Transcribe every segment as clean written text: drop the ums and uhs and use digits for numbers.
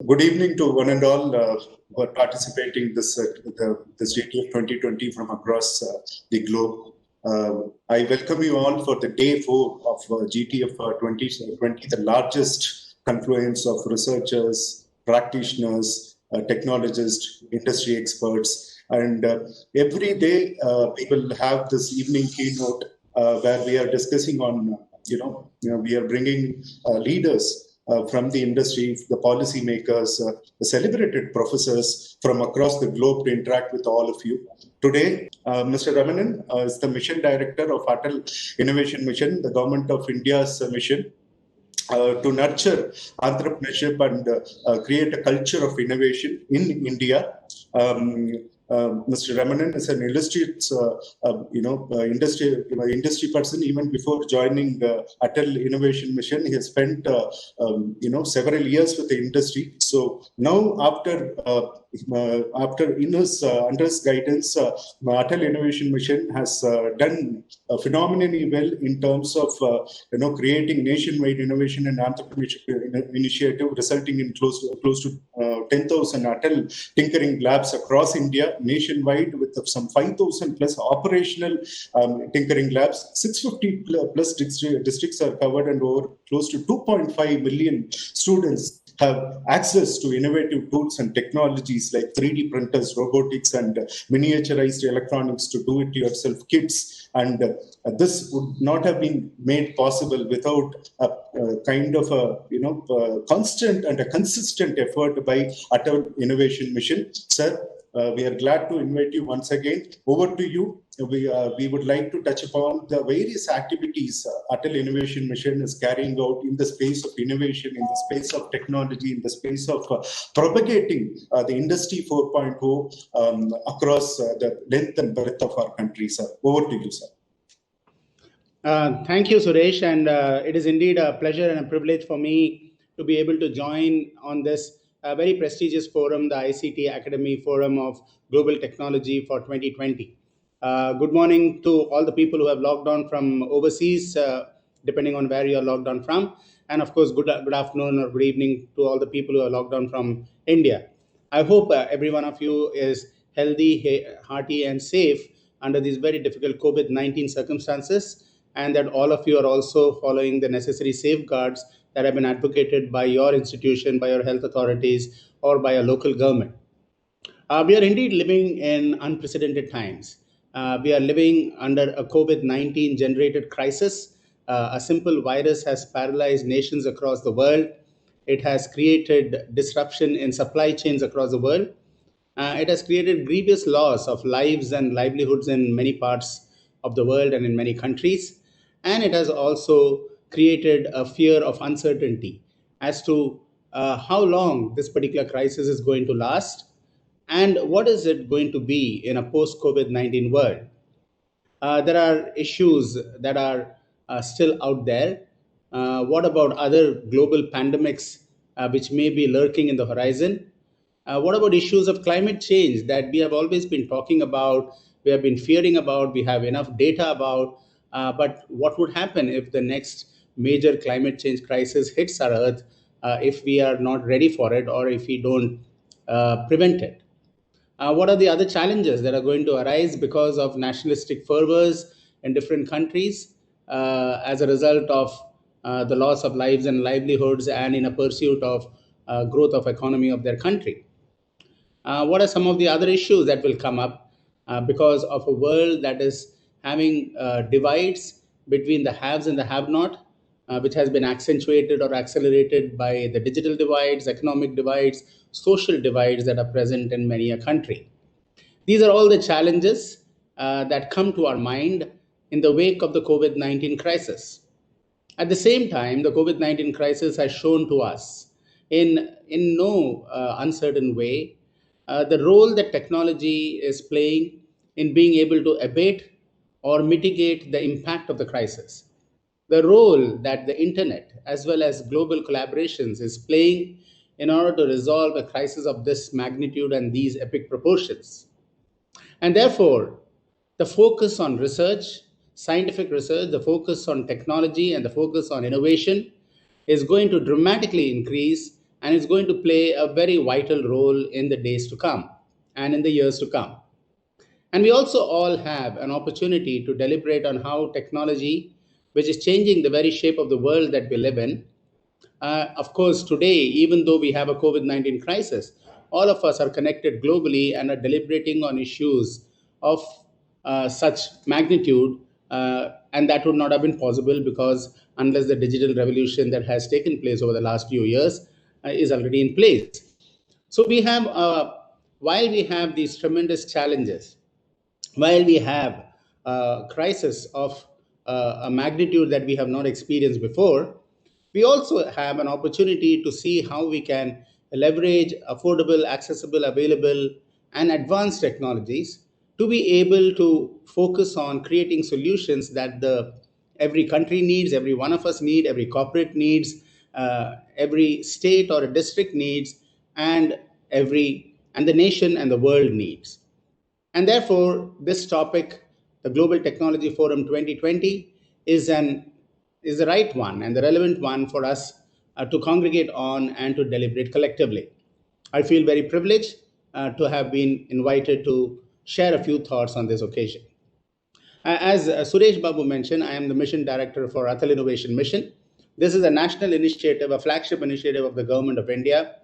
Good evening to one and all who are participating this GTF 2020 from across the globe. I welcome you all for the day 4 of GTF 2020, the largest confluence of researchers, practitioners, technologists, industry experts, and every day we will have this evening keynote where we are discussing on, we are bringing leaders from the industry, the policymakers, the celebrated professors from across the globe to interact with all of you. Today, Mr. Ramanan is the Mission Director of Untitled Innovation Mission, the Government of India's mission to nurture entrepreneurship and create a culture of innovation in India. Mr. Ramanan is an illustrious, industry person. Even before joining Untitled Innovation Mission, he has spent, several years with the industry. So now, after under his guidance, Untitled Innovation Mission has done phenomenally well in terms of, creating nationwide innovation and entrepreneurship initiative, resulting in close to 10,000 Untitled tinkering labs across India, nationwide, with some 5,000 plus operational tinkering labs. 650 plus districts are covered, and over close to 2.5 million students have access to innovative tools and technologies like 3D printers, robotics, and miniaturized electronics to do-it-yourself kits. And this would not have been made possible without a kind of a constant and a consistent effort by Untitled Innovation Mission. Sir, we are glad to invite you once again. Over to you. We would like to touch upon the various activities Untitled Innovation Mission is carrying out in the space of innovation, in the space of technology, in the space of propagating the Industry 4.0 across the length and breadth of our country, sir. Over to you, sir. Thank you, Suresh. And it is indeed a pleasure and a privilege for me to be able to join on this very prestigious forum, the ICT Academy Forum of Global Technology for 2020. Good morning to all the people who have logged on from overseas, depending on where you are logged on from. And of course, good afternoon or good evening to all the people who are logged on from India. I hope every one of you is healthy, hearty, and safe under these very difficult COVID-19 circumstances, and that all of you are also following the necessary safeguards that have been advocated by your institution, by your health authorities, or by your local government. We are indeed living in unprecedented times. We are living under a COVID-19 generated crisis. A simple virus has paralyzed nations across the world. It has created disruption in supply chains across the world. It has created grievous loss of lives and livelihoods in many parts of the world and in many countries. And it has also created a fear of uncertainty as to how long this particular crisis is going to last and what is it going to be in a post-COVID-19 world. There are issues that are still out there. What about other global pandemics which may be lurking in the horizon? What about issues of climate change that we have always been talking about, we have been fearing about, we have enough data about, but what would happen if the next major climate change crisis hits our Earth if we are not ready for it or if we don't prevent it? What are the other challenges that are going to arise because of nationalistic fervors in different countries as a result of the loss of lives and livelihoods and in a pursuit of growth of economy of their country? What are some of the other issues that will come up because of a world that is having divides between the haves and the have-not, which has been accentuated or accelerated by the digital divides, economic divides, social divides that are present in many a country? These are all the challenges that come to our mind in the wake of the COVID-19 crisis. At the same time, the COVID-19 crisis has shown to us in no uncertain way the role that technology is playing in being able to abate or mitigate the impact of the crisis. The role that the internet as well as global collaborations is playing in order to resolve a crisis of this magnitude and these epic proportions. And therefore, the focus on research, scientific research, the focus on technology and the focus on innovation is going to dramatically increase and it's going to play a very vital role in the days to come and in the years to come. And we also all have an opportunity to deliberate on how technology, which is changing the very shape of the world that we live in. Of course, today, even though we have a COVID 19 crisis, all of us are connected globally and are deliberating on issues of such magnitude. And that would not have been possible because unless the digital revolution that has taken place over the last few years is already in place. So we have, while we have these tremendous challenges, while we have a crisis of a magnitude that we have not experienced before, we also have an opportunity to see how we can leverage affordable, accessible, available, and advanced technologies to be able to focus on creating solutions that the every country needs, every one of us need, every corporate needs, every state or a district needs, and the nation and the world needs. And therefore, this topic, the Global Technology Forum 2020, is the right one and the relevant one for us to congregate on and to deliberate collectively. I feel very privileged to have been invited to share a few thoughts on this occasion. As Suresh Babu mentioned, I am the mission director for Atal Innovation Mission. This is a national initiative, a flagship initiative of the Government of India,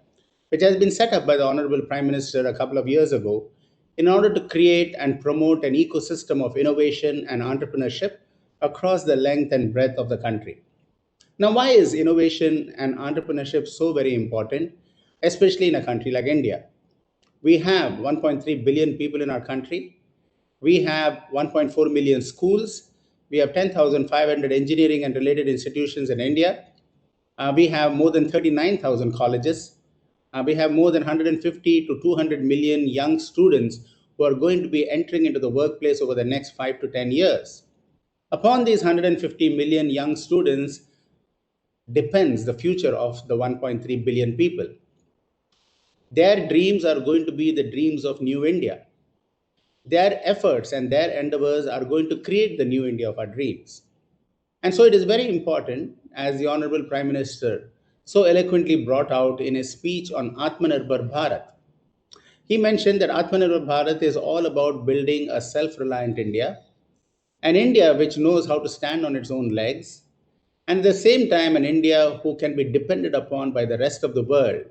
which has been set up by the Honorable Prime Minister a couple of years ago in order to create and promote an ecosystem of innovation and entrepreneurship across the length and breadth of the country. Now, why is innovation and entrepreneurship so very important, especially in a country like India? We have 1.3 billion people in our country. We have 1.4 million schools. We have 10,500 engineering and related institutions in India. We have more than 39,000 colleges. We have more than 150 to 200 million young students who are going to be entering into the workplace over the next 5 to 10 years. Upon these 150 million young students depends the future of the 1.3 billion people. Their dreams are going to be the dreams of New India. Their efforts and their endeavors are going to create the new India of our dreams. And so it is very important, as the Honorable Prime Minister so eloquently brought out in his speech on Atmanirbhar Bharat. He mentioned that Atmanirbhar Bharat is all about building a self-reliant India, an India which knows how to stand on its own legs, and at the same time an India who can be depended upon by the rest of the world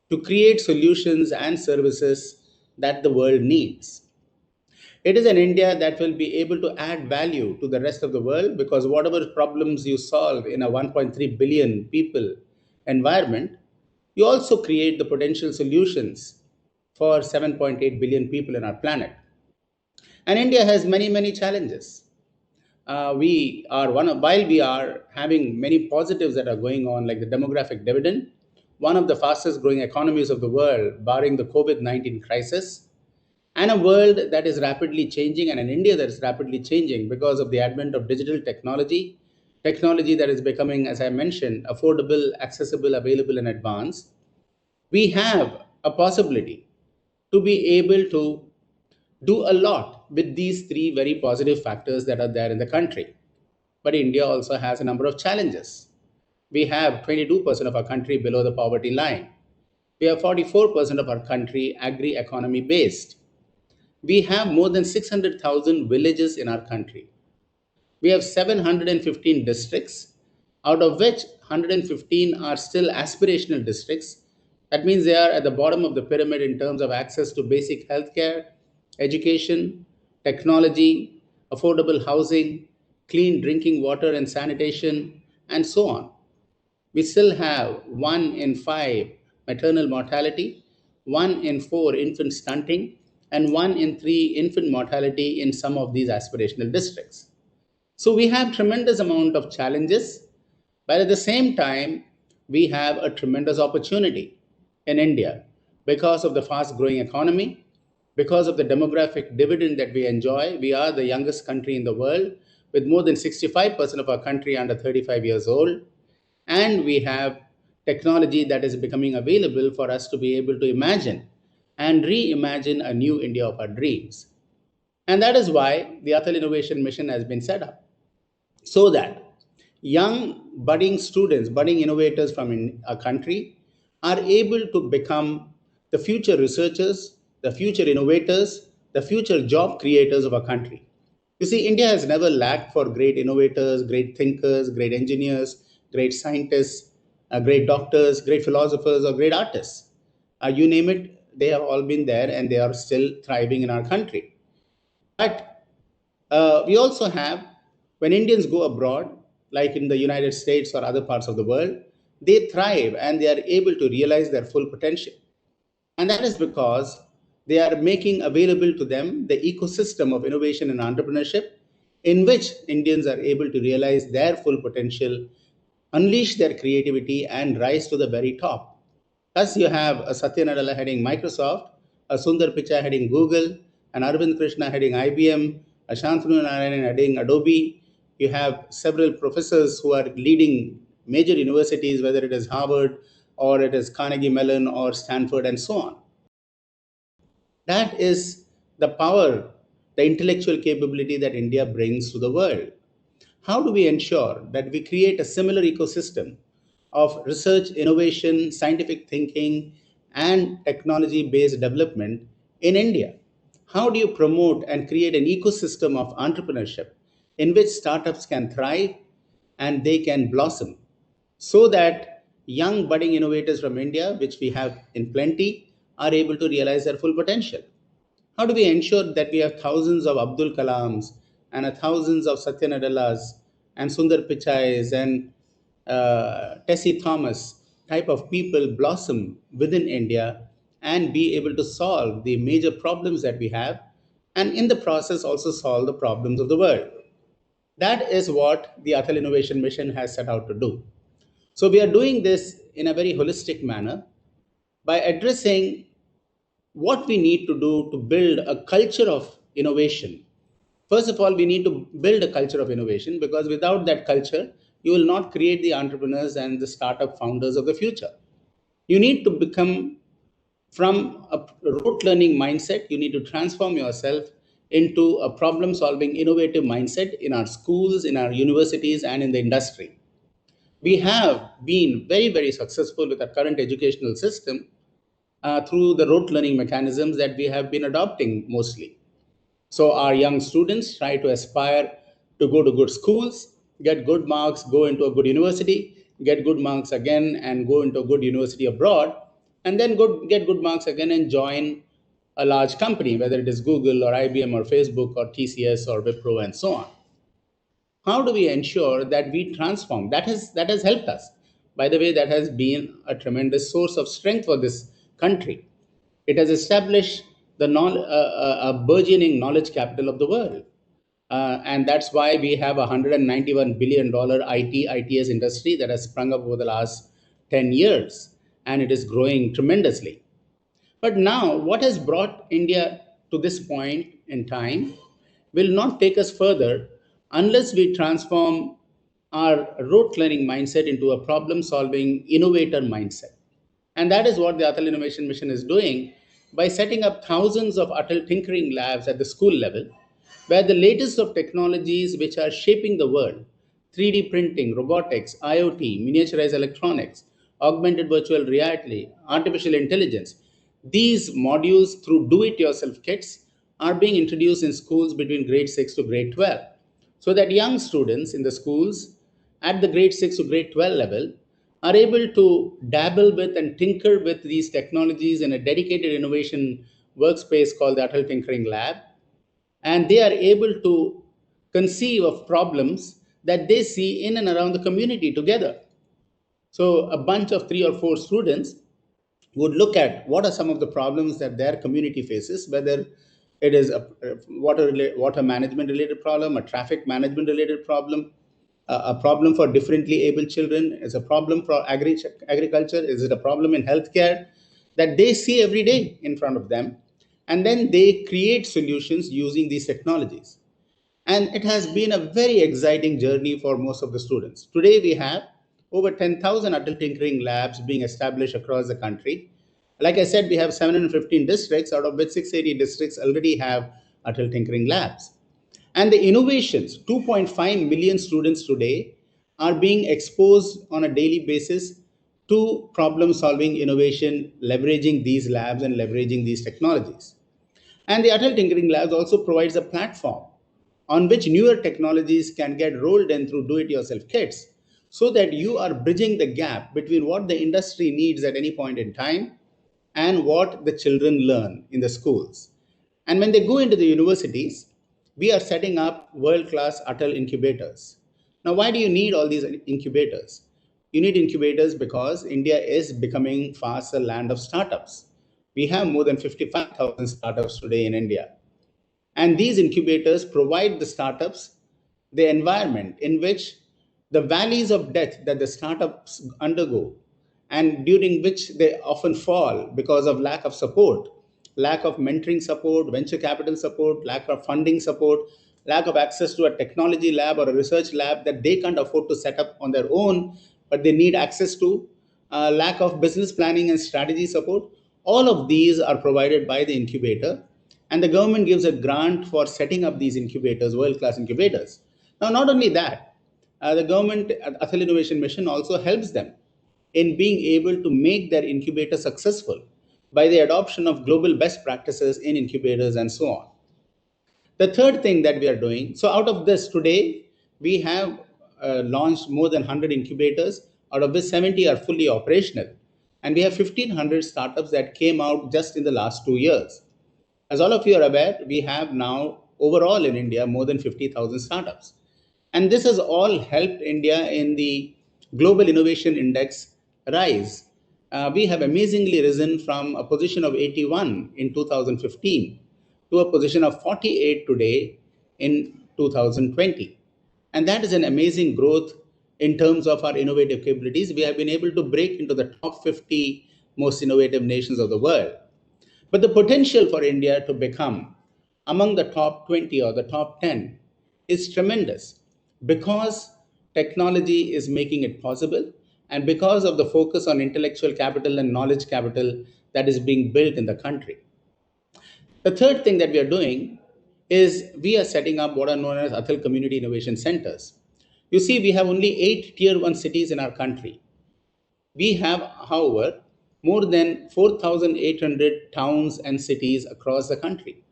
to create solutions and services that the world needs. It is an India that will be able to add value to the rest of the world because whatever problems you solve in a 1.3 billion people environment, you also create the potential solutions for 7.8 billion people in our planet. And India has many, many challenges. While we are having many positives that are going on, like the demographic dividend, one of the fastest growing economies of the world, barring the COVID 19 crisis, and a world that is rapidly changing, and an India that is rapidly changing because of the advent of digital technology, technology that is becoming, as I mentioned, affordable, accessible, available, and advanced. We have a possibility to be able to do a lot with these three very positive factors that are there in the country. But India also has a number of challenges. We have 22% of our country below the poverty line. We have 44% of our country agri economy based. We have more than 600,000 villages in our country. We have 715 districts, out of which 115 are still aspirational districts. That means they are at the bottom of the pyramid in terms of access to basic healthcare, education, technology, affordable housing, clean drinking water and sanitation, and so on. We still have 1 in 5 maternal mortality, 1 in 4 infant stunting, and 1 in 3 infant mortality in some of these aspirational districts. So we have tremendous amount of challenges, but at the same time, we have a tremendous opportunity in India because of the fast growing economy, because of the demographic dividend that we enjoy. We are the youngest country in the world with more than 65% of our country under 35 years old. And we have technology that is becoming available for us to be able to imagine and reimagine a new India of our dreams. And that is why the Atal Innovation Mission has been set up, so that young budding students, budding innovators from a country are able to become the future researchers, the future innovators, the future job creators of our country. You see, India has never lacked for great innovators, great thinkers, great engineers, great scientists, great doctors, great philosophers, or great artists. You name it, they have all been there and they are still thriving in our country. But we also have, when Indians go abroad, like in the United States or other parts of the world, they thrive and they are able to realize their full potential. And that is because they are making available to them the ecosystem of innovation and entrepreneurship in which Indians are able to realize their full potential, unleash their creativity, and rise to the very top. Thus, you have a Satya Nadella heading Microsoft, a Sundar Pichai heading Google, an Arvind Krishna heading IBM, a Shantanu Narayan heading Adobe. You have several professors who are leading major universities, whether it is Harvard or it is Carnegie Mellon or Stanford and so on. That is the power, the intellectual capability that India brings to the world. How do we ensure that we create a similar ecosystem of research, innovation, scientific thinking, and technology based development in India? How do you promote and create an ecosystem of entrepreneurship in which startups can thrive and they can blossom so that young budding innovators from India, which we have in plenty, are able to realize their full potential? How do we ensure that we have thousands of Abdul Kalams and thousands of Satya Nadellas and Sundar Pichais and Tessie Thomas type of people blossom within India and be able to solve the major problems that we have, and in the process also solve the problems of the world? That is what the Atal Innovation Mission has set out to do. So we are doing this in a very holistic manner by addressing what we need to do to build a culture of innovation. First of all, we need to build a culture of innovation, because without that culture, you will not create the entrepreneurs and the startup founders of the future. You need to become, from a rote learning mindset, you need to transform yourself into a problem solving, innovative mindset in our schools, in our universities, and in the industry. We have been very, very successful with our current educational system through the rote learning mechanisms that we have been adopting mostly. So our young students try to aspire to go to good schools, get good marks, go into a good university, get good marks again, and go into a good university abroad, and then get good marks again and join a large company, whether it is Google or IBM or Facebook or TCS or Wipro and so on. How do we ensure that we transform? That has helped us. By the way, that has been a tremendous source of strength for this country. It has established a burgeoning knowledge capital of the world. And that's why we have a $191 billion ITS industry that has sprung up over the last 10 years, and it is growing tremendously. But now, what has brought India to this point in time will not take us further unless we transform our rote learning mindset into a problem solving innovator mindset. And that is what the Atal Innovation Mission is doing by setting up thousands of Atal tinkering labs at the school level, where the latest of technologies which are shaping the world, 3D printing, robotics, IoT, miniaturized electronics, augmented virtual reality, artificial intelligence, these modules through do it yourself kits are being introduced in schools between grade 6 to grade 12, so that young students in the schools at the grade 6 to grade 12 level are able to dabble with and tinker with these technologies in a dedicated innovation workspace called the Atal Tinkering Lab. And they are able to conceive of problems that they see in and around the community together. So, a bunch of 3 or 4 students would look at what are some of the problems that their community faces, whether it is a water management related problem, a traffic management related problem, a problem for differently able children, is a problem for agriculture, is it a problem in healthcare, that they see every day in front of them, and then they create solutions using these technologies. And it has been a very exciting journey for most of the students. Today, we have over 10,000 adult tinkering labs being established across the country. Like I said, we have 715 districts, out of which 680 districts already have adult tinkering labs. And the innovations, 2.5 million students today are being exposed on a daily basis to problem solving innovation, leveraging these labs and leveraging these technologies. And the Atal Tinkering Labs also provides a platform on which newer technologies can get rolled in through do-it-yourself kits, so that you are bridging the gap between what the industry needs at any point in time and what the children learn in the schools. And when they go into the universities, we are setting up world-class Atal incubators. Now, why do you need all these incubators? You need incubators because India is becoming fast a land of startups. We have more than 55,000 startups today in India. And these incubators provide the startups the environment in which the valleys of death that the startups undergo, and during which they often fall because of lack of support, lack of mentoring support, venture capital support, lack of funding support, lack of access to a technology lab or a research lab that they can't afford to set up on their own, but they need access to, lack of business planning and strategy support. All of these are provided by the incubator, and the government gives a grant for setting up these incubators, world class incubators. Now, not only that, the government Atal Innovation Mission also helps them in being able to make their incubator successful by the adoption of global best practices in incubators and so on. The third thing that we are doing, so out of this today, we have launched more than 100 incubators, out of which 70 are fully operational. And we have 1,500 startups that came out just in the last 2 years. As all of you are aware, we have now overall in India more than 50,000 startups. And this has all helped India in the Global Innovation Index rise. We have amazingly risen from a position of 81 in 2015 to a position of 48 today in 2020. And that is an amazing growth in terms of our innovative capabilities. We have been able to break into the top 50 most innovative nations of the world. But the potential for India to become among the top 20 or the top 10 is tremendous, because technology is making it possible, and because of the focus on intellectual capital and knowledge capital that is being built in the country. The third thing that we are doing is we are setting up what are known as Atal Community Innovation Centers. You see, we have only 8 tier 1 cities in our country. We have, however, more than 4,800 towns and cities across the country.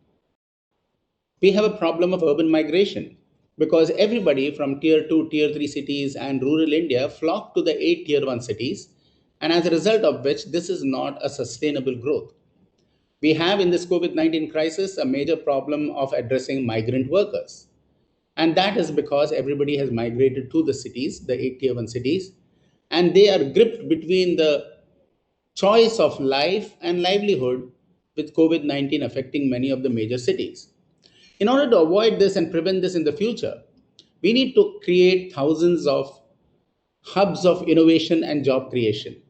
We have a problem of urban migration because everybody from tier 2, tier 3 cities and rural India flock to the 8 tier 1 cities, and as a result of which, this is not a sustainable growth. We have in this COVID-19 crisis a major problem of addressing migrant workers. And that is because everybody has migrated to the cities, the 8 tier 1 cities, and they are gripped between the choice of life and livelihood, with COVID-19 affecting many of the major cities. In order to avoid this and prevent this in the future, we need to create thousands of hubs of innovation and job creation.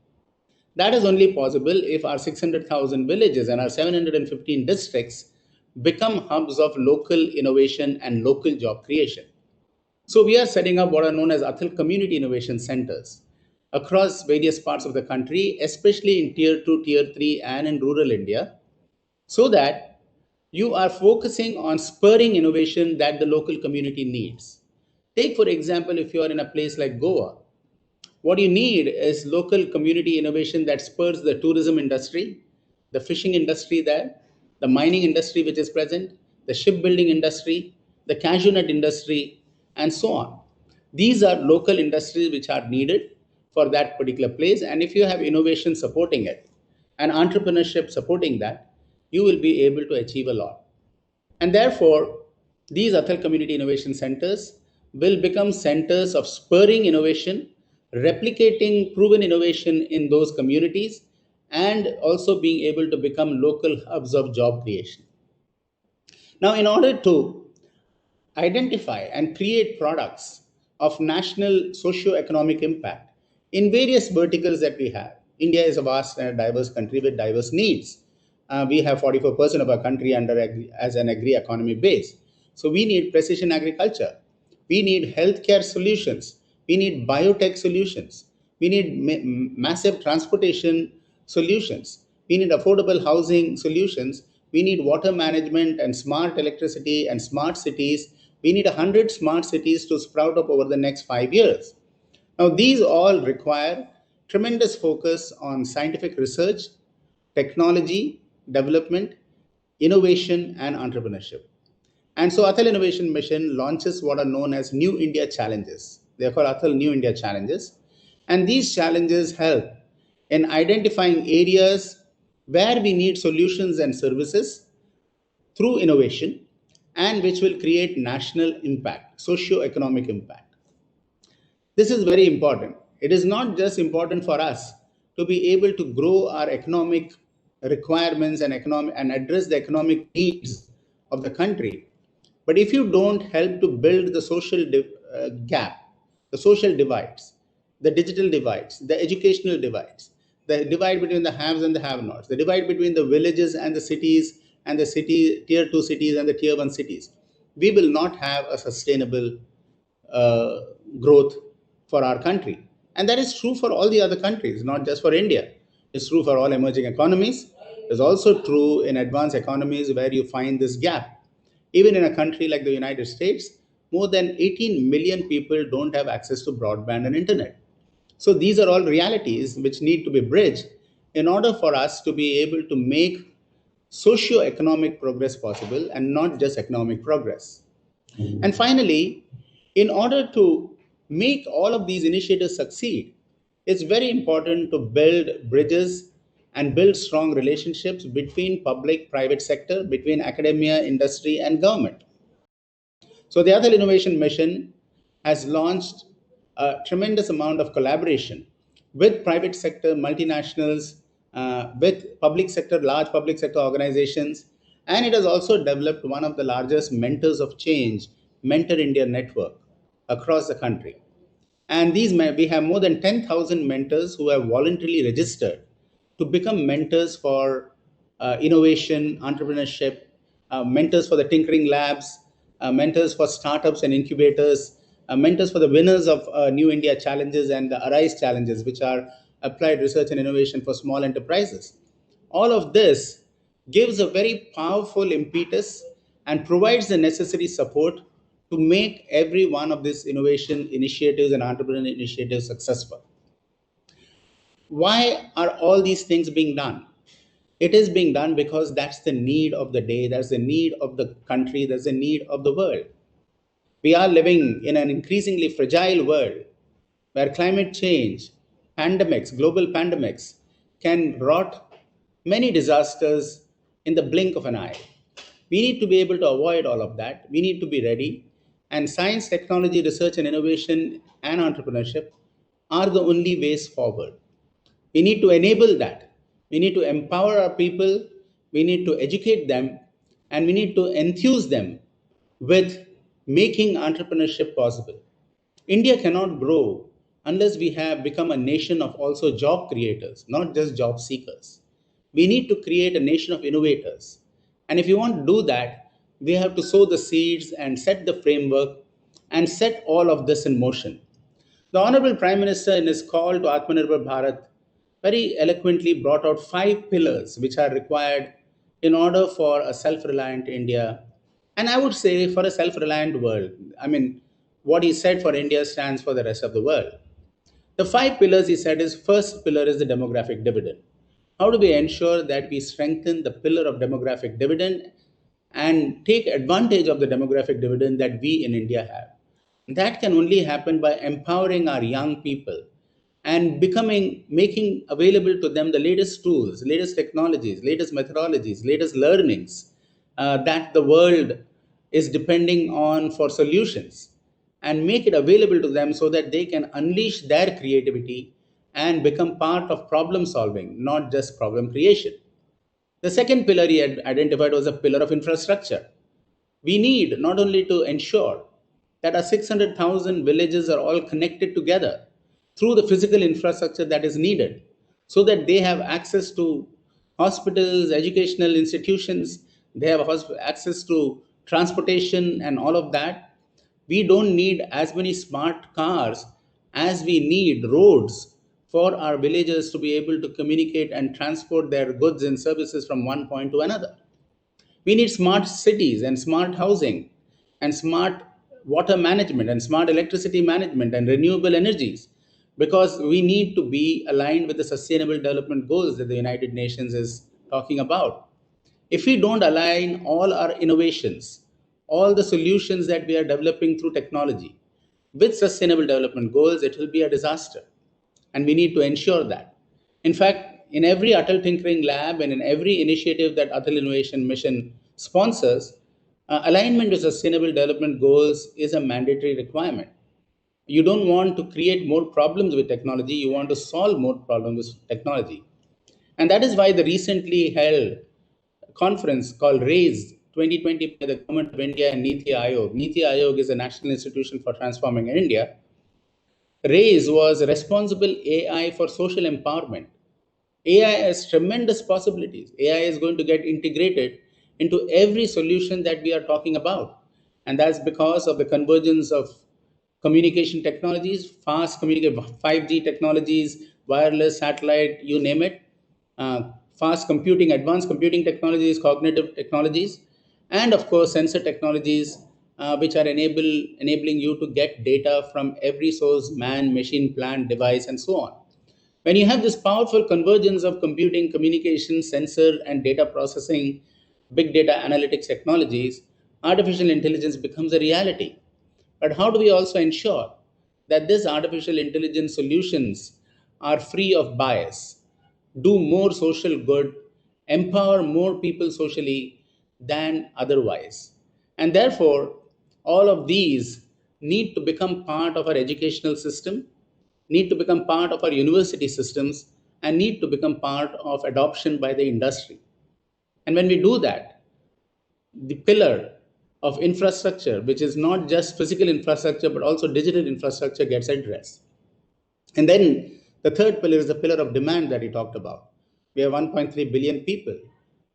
That is only possible if our 600,000 villages and our 715 districts become hubs of local innovation and local job creation. So we are setting up what are known as Atal Community Innovation Centers across various parts of the country, especially in tier 2, tier 3 and in rural India, so that you are focusing on spurring innovation that the local community needs. Take, for example, if you are in a place like Goa, what you need is local community innovation that spurs the tourism industry, the fishing industry there, the mining industry which is present, the shipbuilding industry, the cashew nut industry, and so on. These are local industries which are needed for that particular place. And if you have innovation supporting it and entrepreneurship supporting that, you will be able to achieve a lot. And therefore, these Atal Community Innovation Centers will become centers of spurring innovation, replicating proven innovation in those communities, and also being able to become local hubs of job creation. Now, in order to identify and create products of national socio-economic impact in various verticals that we have, India is a vast and diverse country with diverse needs. We have 44% of our country as an agri economy base. So we need precision agriculture. We need healthcare solutions. We need biotech solutions. We need massive transportation solutions. We need affordable housing solutions. We need water management and smart electricity and smart cities. We need 100 smart cities to sprout up over the next 5 years. Now, these all require tremendous focus on scientific research, technology, development, innovation, and entrepreneurship. And so Atal Innovation Mission launches what are known as New India Challenges. They are called Atal New India Challenges. And these challenges help in identifying areas where we need solutions and services through innovation and which will create national impact, socio-economic impact. This is very important. It is not just important for us to be able to grow our economic requirements and address the economic needs of the country. But if you don't help to build the social gap, the social divides, the digital divides, the educational divides, the divide between the haves and the have-nots, the divide between the villages and the cities and the tier 2 cities and the tier 1 cities, we will not have a sustainable uh, growth for our country. And that is true for all the other countries, not just for India. It's true for all emerging economies. It's also true in advanced economies where you find this gap. Even in a country like the United States, more than 18 million people don't have access to broadband and internet. So these are all realities which need to be bridged in order for us to be able to make socio-economic progress possible and not just economic progress. And finally, in order to make all of these initiatives succeed, it's very important to build bridges and build strong relationships between public, private sector, between academia, industry, and government. So the Atal Innovation Mission has launched a tremendous amount of collaboration with private sector, multinationals, with public sector, large public sector organizations, and it has also developed one of the largest mentors of change, Mentor India network across the country. And we have more than 10,000 mentors who have voluntarily registered to become mentors for innovation, entrepreneurship, mentors for the tinkering labs, mentors for startups and incubators, mentors for the winners of New India challenges and the Arise challenges, which are applied research and innovation for small enterprises. All of this gives a very powerful impetus and provides the necessary support to make every one of these innovation initiatives and entrepreneurial initiatives successful. Why are all these things being done? It is being done because that's the need of the day, that's the need of the country, that's the need of the world. We are living in an increasingly fragile world where climate change, pandemics, global pandemics can rot many disasters in the blink of an eye. We need to be able to avoid all of that. We need to be ready. And science, technology, research, and innovation and entrepreneurship are the only ways forward. We need to enable that. We need to empower our people. We need to educate them. And we need to enthuse them with making entrepreneurship possible. India cannot grow unless we have become a nation of also job creators, not just job seekers. We need to create a nation of innovators. And if you want to do that, we have to sow the seeds and set the framework and set all of this in motion. The Honorable Prime Minister, in his call to Atmanirbhar Bharat, very eloquently brought out 5 pillars which are required in order for a self reliant India. And I would say for a self reliant world. I mean, what he said for India stands for the rest of the world. The 5 pillars he said is first pillar is the demographic dividend. How do we ensure that we strengthen the pillar of demographic dividend and take advantage of the demographic dividend that we in India have? That can only happen by empowering our young people and making available to them the latest tools, latest technologies, latest methodologies, latest learnings that the world is depending on for solutions, and make it available to them so that they can unleash their creativity and become part of problem solving, not just problem creation. The second pillar he had identified was a pillar of infrastructure. We need not only to ensure that our 600,000 villages are all connected together through the physical infrastructure that is needed so that they have access to hospitals, educational institutions, they have access to transportation and all of that. We don't need as many smart cars as we need roads for our villagers to be able to communicate and transport their goods and services from one point to another. We need smart cities and smart housing and smart water management and smart electricity management and renewable energies. because we need to be aligned with the sustainable development goals that the United Nations is talking about. If we don't align all our innovations, all the solutions that we are developing through technology with sustainable development goals, it will be a disaster. And we need to ensure that. In fact, in every Atal Tinkering Lab and in every initiative that Atal Innovation Mission sponsors, alignment with sustainable development goals is a mandatory requirement. You don't want to create more problems with technology, you want to solve more problems with technology. And that is why the recently held conference called RAISE 2020 by the Government of India and NITI AAYOG. NITI AAYOG is a National Institution for Transforming India. RAISE was responsible AI for social empowerment. AI has tremendous possibilities. AI is going to get integrated into every solution that we are talking about. And that's because of the convergence of communication technologies, fast communication, 5G technologies, wireless, satellite, you name it, fast computing, advanced computing technologies, cognitive technologies, and of course, sensor technologies, which are enabling you to get data from every source, man, machine, plant, device, and so on. When you have this powerful convergence of computing, communication, sensor, and data processing, big data analytics technologies, artificial intelligence becomes a reality. But how do we also ensure that these artificial intelligence solutions are free of bias, do more social good, empower more people socially than otherwise? And therefore, all of these need to become part of our educational system, need to become part of our university systems, and need to become part of adoption by the industry. And when we do that, the pillar of infrastructure, which is not just physical infrastructure, but also digital infrastructure, gets addressed. And then the third pillar is the pillar of demand that he talked about. We have 1.3 billion people.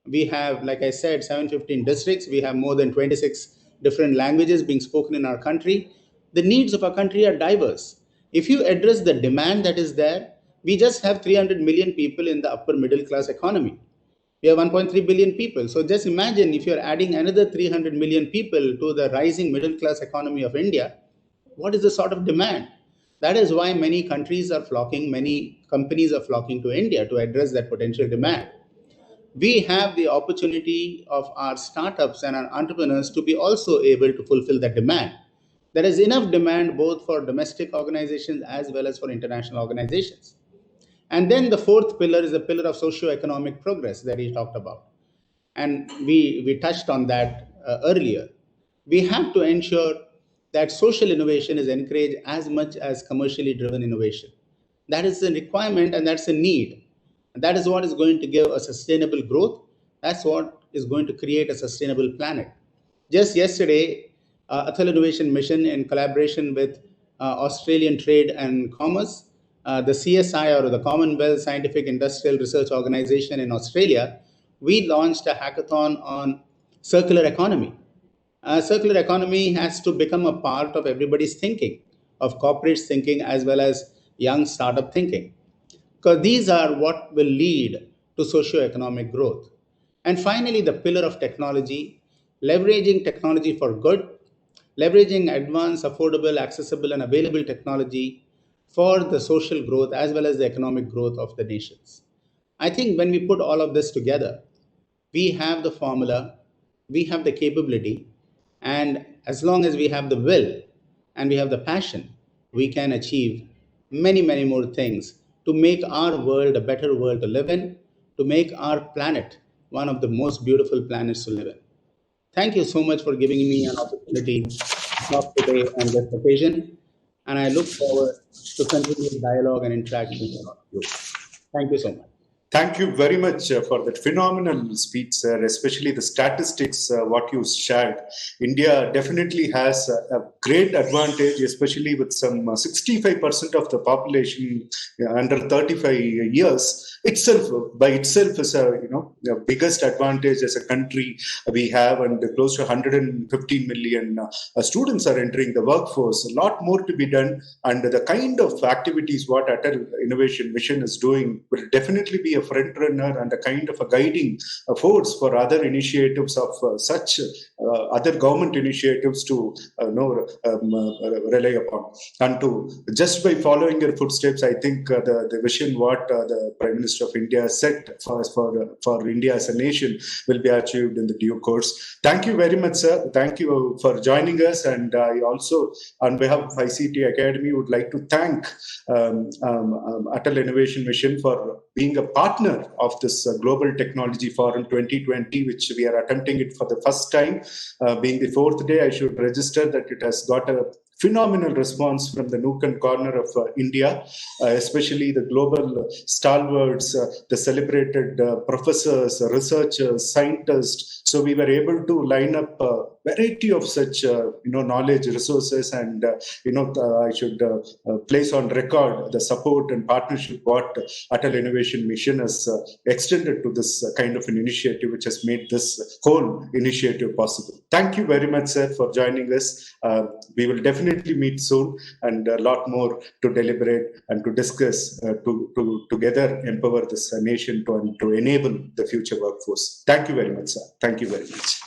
We have, like I said, 715 districts. We have more than 26 different languages being spoken in our country. The needs of our country are diverse. If you address the demand that is there, we just have 300 million people in the upper middle class economy. We have 1.3 billion people. So just imagine if you're adding another 300 million people to the rising middle class economy of India, what is the sort of demand? That is why many countries are flocking, many companies are flocking to India to address that potential demand. We have the opportunity of our startups and our entrepreneurs to be also able to fulfill that demand. There is enough demand both for domestic organizations as well as for international organizations. And then the fourth pillar is the pillar of socio-economic progress that he talked about. And we touched on that earlier. We have to ensure that social innovation is encouraged as much as commercially driven innovation. That is a requirement and that's a need. And that is what is going to give a sustainable growth. That's what is going to create a sustainable planet. Just yesterday, Atal Innovation Mission, in collaboration with Australian Trade and Commerce, the CSI, or the Commonwealth Scientific Industrial Research Organization in Australia, we launched a hackathon on circular economy. Circular economy has to become a part of everybody's thinking, of corporates thinking as well as young startup thinking, because these are what will lead to socio-economic growth. And finally, the pillar of technology, leveraging technology for good, leveraging advanced, affordable, accessible, and available technology for the social growth as well as the economic growth of the nations. I think when we put all of this together, we have the formula, we have the capability, and as long as we have the will and we have the passion, we can achieve many, many more things to make our world a better world to live in, to make our planet one of the most beautiful planets to live in. Thank you so much for giving me an opportunity to talk today on this occasion, and I look forward to continued dialogue and interaction with all of you. Thank you so much. Thank you very much for that phenomenal speech, sir, especially the statistics, what you shared. India definitely has a great advantage, especially with some 65% of the population under 35 years. By itself is the biggest advantage as a country we have, and close to 115 million students are entering the workforce. A lot more to be done, and the kind of activities what Atal Innovation Mission is doing will definitely be a of front runner and a kind of a guiding force for other initiatives of such other government initiatives to rely upon. And to just by following your footsteps, I think the vision what the Prime Minister of India set for India as a nation will be achieved in the due course. Thank you very much, sir. Thank you for joining us. And I also, on behalf of ICT Academy, would like to thank Atal Innovation Mission for being a partner of this Global Technology Forum 2020, which we are attempting it for the first time. Being the fourth day, I should register that it has got a phenomenal response from the nook and corner of India, especially the global stalwarts, the celebrated professors, researchers, scientists. So we were able to line up a variety of such knowledge resources, and I should place on record the support and partnership what Atal Innovation Mission has extended to this kind of an initiative, which has made this whole initiative possible. Thank you very much, sir, for joining us. We will definitely meet soon, and a lot more to deliberate and to discuss to together empower this nation to enable the future workforce. Thank you very much, sir. Thank you very much.